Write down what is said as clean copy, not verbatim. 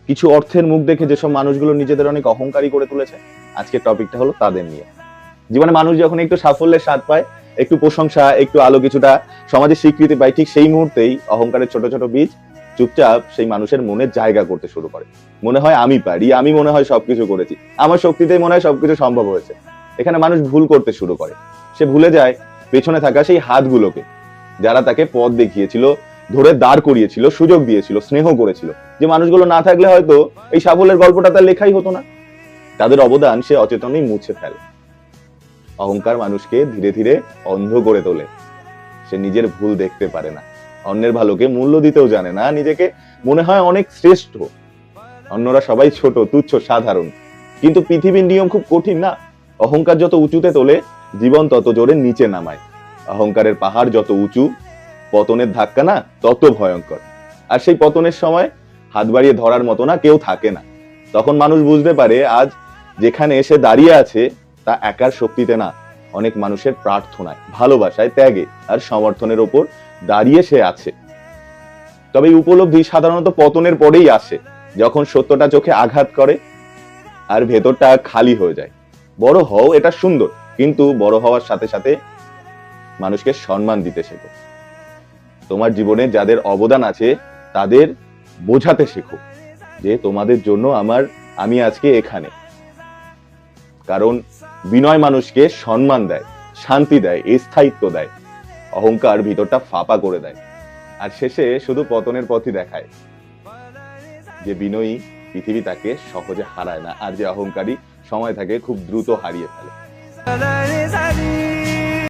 কিছু অর্থের মুখ দেখে যেসব মানুষগুলো নিজেদের অনেক অহংকারী করে তুলেছে, আজকের টপিকটা হলো তাদের নিয়ে। জীবনে মানুষ যখন একটু সাফল্যের স্বাদ পায়, একটু প্রশংসা, একটু আলো, কিছুটা সমাজে স্বীকৃতি পায়, ঠিক সেই মুহূর্তেই অহংকারের ছোট ছোট বীজ চুপচাপ সেই মানুষের মনে জায়গা করতে শুরু করে। মনে হয় আমি পারি, আমি মনে হয় সবকিছু করেছি, আমার শক্তিতেই মনে হয় সবকিছু সম্ভব হয়েছে। এখানে মানুষ ভুল করতে শুরু করে। সে ভুলে যায় পেছনে থাকা সেই হাতগুলোকে, যারা তাকে পথ দেখিয়েছিল, ধরে দাঁড় করিয়েছিল, সুযোগ দিয়েছিল, স্নেহ করেছিল। যে মানুষগুলো না থাকলে হয়তো এই সাফল্যের গল্পটা তার লেখাই হতো না। তাদের অবদান সে অচেতনেই মুছে ফেলে। অহংকার মানুষকে ধীরে ধীরে অন্ধ করে তোলে। সে নিজের ভুল দেখতে পারে না, অন্যের ভালোকে মূল্য দিতেও জানে না, নিজেকে মনে হয় অনেক শ্রেষ্ঠ, অন্যরা সবাই ছোট, তুচ্ছ, সাধারণ। কিন্তু পৃথিবীর নিয়ম খুব কঠিন না। অহংকার যত উঁচুতে তোলে, জীবন তত জোরে নিচে নামায়। অহংকারের পাহাড় যত উঁচু, পতনের ধাক্কা না তত ভয়ঙ্কর। আর সেই পতনের সময় হাত বাড়িয়ে ধরার মতো না কেউ থাকে না। তখন মানুষ বুঝতে পারে আজ যেখানে এসে দাঁড়িয়ে আছে তা একার শক্তিতে না, অনেক মানুষের প্রার্থনায়, ভালোবাসায়, ত্যাগে আর সমর্থনের ওপর দাঁড়িয়ে সে আছে। তবে এই উপলব্ধি সাধারণত পতনের পরেই আসে, যখন সত্যটা চোখে আঘাত করে আর ভেতরটা খালি হয়ে যায়। বড় হও, এটা সুন্দর, কিন্তু বড় হওয়ার সাথে সাথে মানুষকে সম্মান দিতে শেখো। তোমার জীবনে যাদের অবদান আছে তাদের বোঝাতে শেখো যে তোমাদের জন্য আমি আজকে এখানে। কারণ বিনয় মানুষকে সম্মান দেয়, শান্তি দেয়, স্থায়িত্ব দেয়। অহংকার ভিতরটা ফাঁপা করে দেয়, আর শেষে শুধু পতনের পথই দেখায়। যে বিনয়ী, পৃথিবী তাকে সহজে হারায় না, আর যে অহংকারী, সময় তাকে খুব দ্রুত হারিয়ে ফেলে।